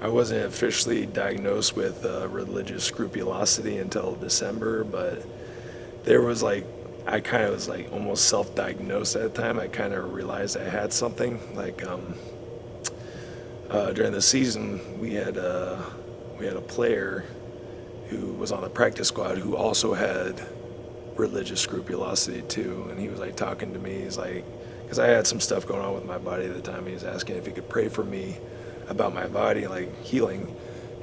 I wasn't officially diagnosed with religious scrupulosity until December, but there was like, I kind of was like almost self-diagnosed at the time. I kind of realized I had something. Like during the season, we had a player who was on the practice squad who also had religious scrupulosity too, and he was like talking to me. He's like, because I had some stuff going on with my body at the time. He was asking if he could pray for me about my body, like healing.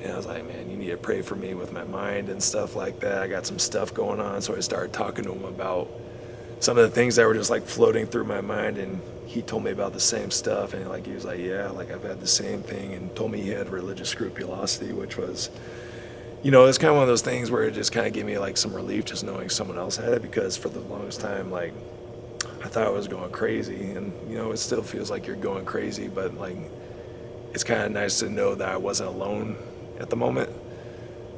And I was like, man, you need to pray for me with my mind and stuff like that. I got some stuff going on. So I started talking to him about some of the things that were just like floating through my mind. And he told me about the same stuff. And like, he was like, yeah, like I've had the same thing, and told me he had religious scrupulosity, which was, you know, it's kind of one of those things where it just kind of gave me like some relief just knowing someone else had it, because for the longest time, like I thought I was going crazy. And, you know, it still feels like you're going crazy, but like, it's kind of nice to know that I wasn't alone at the moment.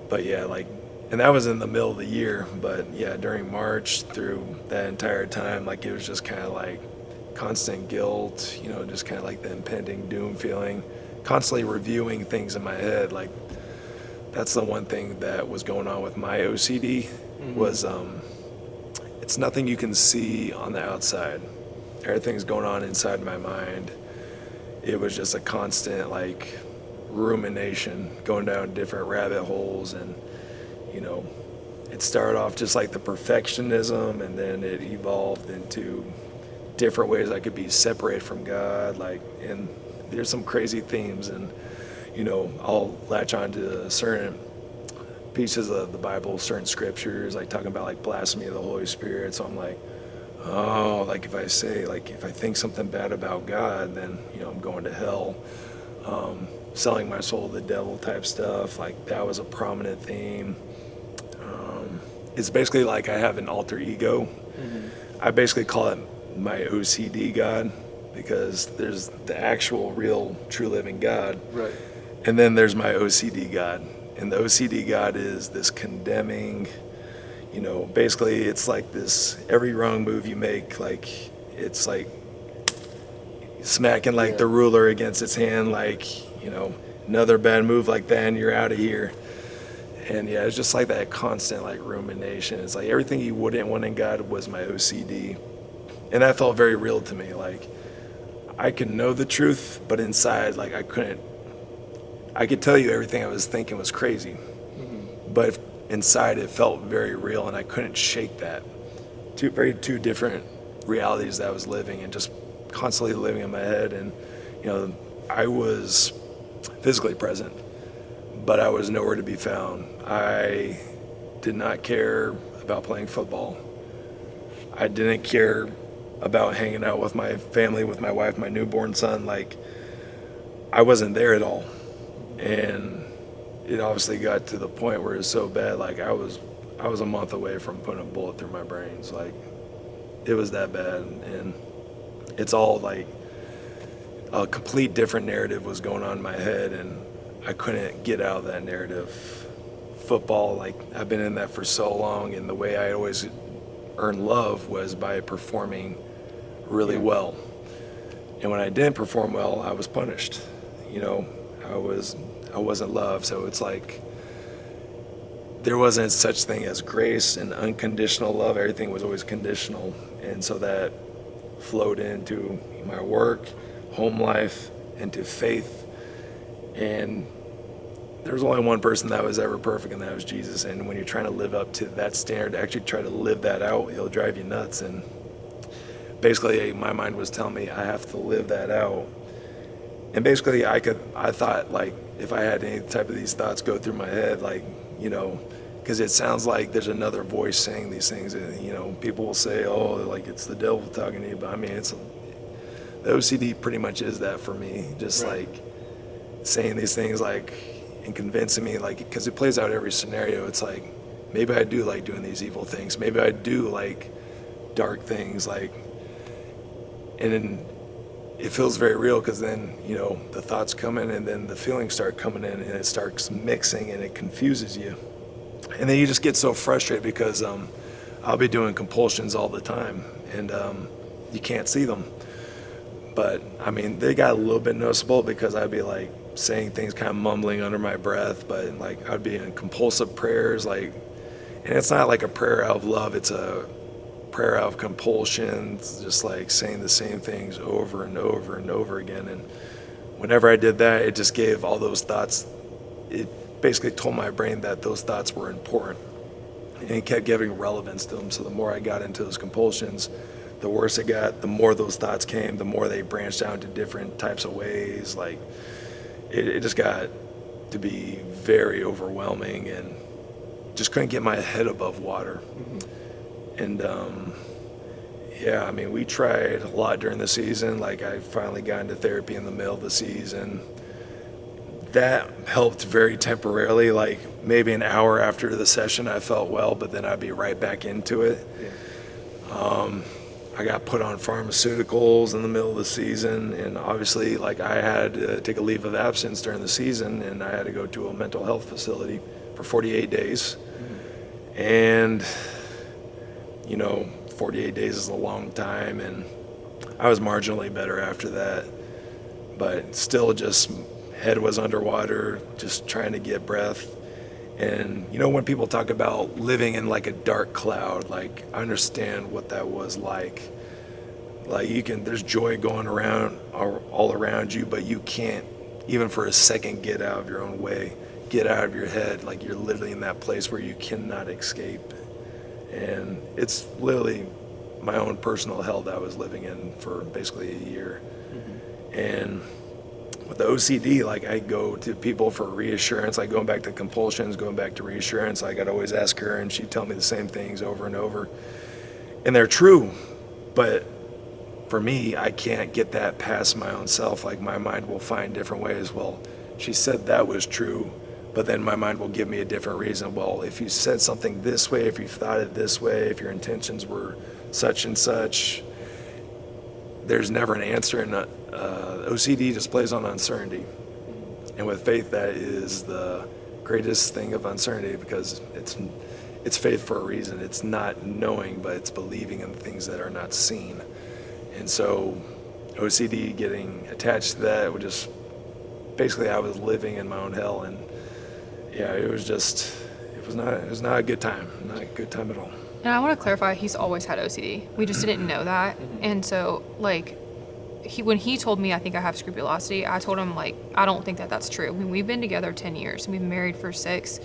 But yeah, like, and that was in the middle of the year, but yeah, during March through that entire time, like it was just kind of like constant guilt, you know, just kind of like the impending doom feeling, constantly reviewing things in my head. Like that's the one thing that was going on with my OCD was it's nothing you can see on the outside. Everything's going on inside my mind. It was just a constant like rumination, going down different rabbit holes. And you know, it started off just like the perfectionism, and then it evolved into different ways I could be separated from God, like, and there's some crazy themes. And you know, I'll latch on to certain pieces of the Bible, certain scriptures, like talking about like blasphemy of the Holy Spirit. So I'm like, oh, like if I say, like if I think something bad about God, then, you know, I'm going to hell. Selling my soul to the devil type stuff, like that was a prominent theme. It's basically like I have an alter ego. I basically call it my OCD God, because there's the actual, real, true living God. Right. And then there's my OCD God. And the OCD God is this condemning, you know, basically it's like this, every wrong move you make, like it's like smacking like the ruler against its hand, like, you know, another bad move like that and you're out of here. And yeah, it's just like that constant like rumination. It's like everything you wouldn't want in God was my OCD. And that felt very real to me. Like I could know the truth, but inside, like I could tell you everything I was thinking was crazy. But inside it felt very real, and I couldn't shake that. Two different realities that I was living, and just constantly living in my head. And you know, I was physically present, but I was nowhere to be found. I did not care about playing football. I didn't care about hanging out with my family, with my wife, my newborn son. Like I wasn't there at all. And it obviously got to the point where it was so bad, like I was a month away from putting a bullet through my brains. Like it was that bad. And it's all like a complete different narrative was going on in my head, and I couldn't get out of that narrative. Football, like I've been in that for so long, and the way I always earned love was by performing really well. And when I didn't perform well, I was punished. You know, I wasn't loved. So it's like there wasn't such thing as grace and unconditional love. Everything was always conditional. And so that flowed into my work, home life, into faith. And there was only one person that was ever perfect, and that was Jesus. And when you're trying to live up to that standard, actually try to live that out, it'll drive you nuts. And basically my mind was telling me I have to live that out. And basically I thought, like, if I had any type of these thoughts go through my head, like, you know, because it sounds like there's another voice saying these things. And, you know, people will say, oh, like it's the devil talking to you. But I mean, the OCD pretty much is that for me. Just like saying these things, like, and convincing me, like, because it plays out every scenario. It's like, maybe I do like doing these evil things. Maybe I do like dark things, like, and then it feels very real, because then, you know, the thoughts come in, and then the feelings start coming in, and it starts mixing, and it confuses you. And then you just get so frustrated, because I'll be doing compulsions all the time, and you can't see them. But I mean, they got a little bit noticeable, because I'd be like saying things kind of mumbling under my breath, but like I'd be in compulsive prayers, like, and it's not like a prayer out of love, it's a prayer out of compulsion. It's just like saying the same things over and over and over again. And whenever I did that, it just gave all those thoughts, it basically told my brain that those thoughts were important, and it kept giving relevance to them. So the more I got into those compulsions, the worse it got, the more those thoughts came, the more they branched out into different types of ways. Like it just got to be very overwhelming, and just couldn't get my head above water. And yeah, I mean, we tried a lot during the season. Like I finally got into therapy in the middle of the season. That helped very temporarily, like maybe an hour after the session I felt well, but then I'd be right back into it. I got put on pharmaceuticals in the middle of the season, and obviously like I had to take a leave of absence during the season, and I had to go to a mental health facility for 48 days. And 48 days is a long time, and I was marginally better after that, but still just head was underwater, just trying to get breath. And when people talk about living in like a dark cloud, like I understand what that was like. Like there's joy going around all around you, but you can't even for a second get out of your own way, get out of your head. Like you're literally in that place where you cannot escape. And it's literally my own personal hell that I was living in for basically a year. And with the OCD, like I go to people for reassurance, like going back to compulsions, going back to reassurance, like I'd always ask her and she'd tell me the same things over and over. And they're true, but for me, I can't get that past my own self. Like my mind will find different ways. Well, she said that was true, but then my mind will give me a different reason. Well, if you said something this way, if you thought it this way, if your intentions were such and such, there's never an answer. And OCD just plays on uncertainty. And with faith, that is the greatest thing of uncertainty, because it's faith for a reason. It's not knowing, but it's believing in things that are not seen. And so OCD getting attached to that would just, basically I was living in my own hell. And yeah, it was not a good time, not a good time at all. And I want to clarify, he's always had OCD. We just didn't know that. And so, like, when he told me I think I have scrupulosity, I told him, like, I don't think that's true. I mean, we've been together 10 years, and we've been married for 6.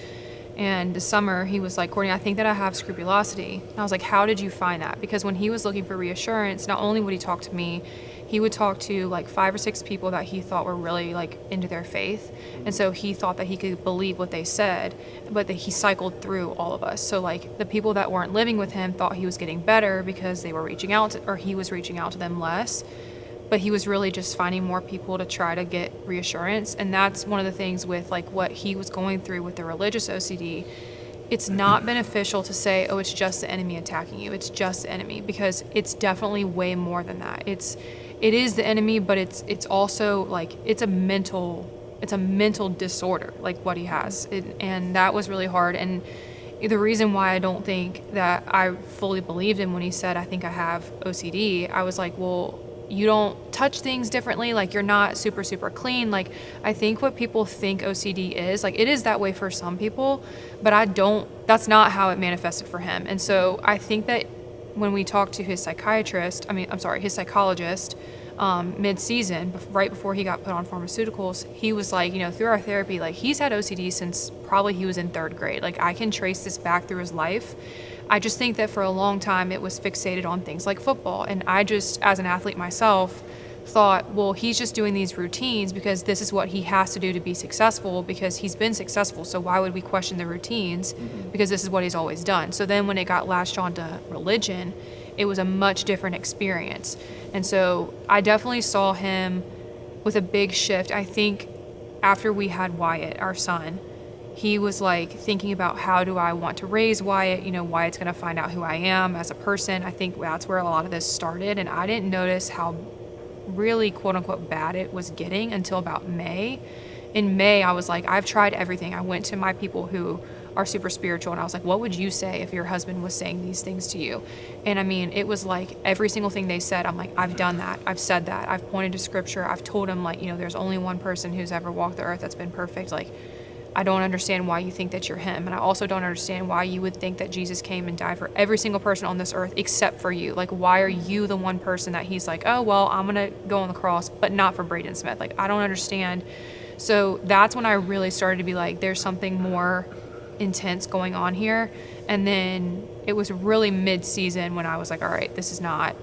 And this summer, he was like, Courtney, I think that I have scrupulosity. And I was like, how did you find that? Because when he was looking for reassurance, not only would he talk to me, he would talk to like 5 or 6 people that he thought were really like into their faith. And so he thought that he could believe what they said, but that he cycled through all of us. So like the people that weren't living with him thought he was getting better because they were reaching out to, or he was reaching out to them less. But he was really just finding more people to try to get reassurance. And that's one of the things with like what he was going through with the religious OCD. It's not beneficial to say, oh, it's just the enemy attacking you. It's just the enemy, because it's definitely way more than that. It is the enemy, but it's also like it's a mental disorder, like what he has. And that was really hard. And the reason why I don't think that I fully believed him when he said, I think I have OCD, I was like, well, you don't touch things differently, like you're not super clean. Like I think what people think OCD is, like it is that way for some people, but that's not how it manifested for him. And so I think that when we talked to his psychologist mid-season, right before he got put on pharmaceuticals, he was like, through our therapy, like he's had OCD since probably he was in 3rd grade. Like I can trace this back through his life. I just think that for a long time it was fixated on things like football. And I just, as an athlete myself, thought, well, he's just doing these routines because this is what he has to do to be successful, because he's been successful. So why would we question the routines? Because this is what he's always done. So then when it got latched onto religion, it was a much different experience. And so I definitely saw him with a big shift. I think after we had Wyatt, our son, he was like thinking about, how do I want to raise Wyatt? Wyatt's going to find out who I am as a person. I think that's where a lot of this started. And I didn't notice how really quote unquote bad it was getting until about May. In May, I was like, I've tried everything. I went to my people who are super spiritual. And I was like, what would you say if your husband was saying these things to you? And I mean, it was like every single thing they said, I'm like, I've done that. I've said that. I've pointed to scripture. I've told him, like, there's only one person who's ever walked the earth that's been perfect. Like, I don't understand why you think that you're him. And I also don't understand why you would think that Jesus came and died for every single person on this earth except for you. Like, why are you the one person that he's like, oh, well, I'm going to go on the cross, but not for Braden Smith? Like, I don't understand. So that's when I really started to be like, there's something more intense going on here. And then it was really mid-season when I was like, all right, this is not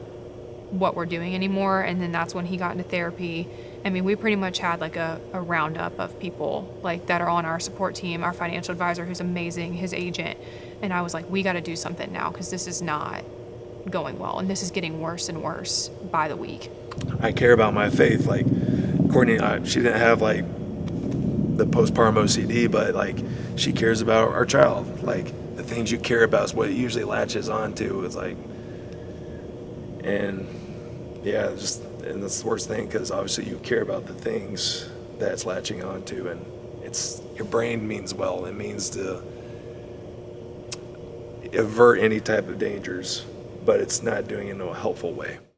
what we're doing anymore. And then that's when he got into therapy. I mean, we pretty much had like a roundup of people like that are on our support team, our financial advisor who's amazing, his agent. And I was like, we got to do something now because this is not going well. And this is getting worse and worse by the week. I care about my faith. Like Courtney, she didn't have like the postpartum OCD, but like she cares about our child. Like the things you care about is what it usually latches onto. It's like, and yeah, and that's the worst thing because obviously you care about the things that's latching onto, and it's your brain means well. It means to avert any type of dangers, but it's not doing it in a helpful way.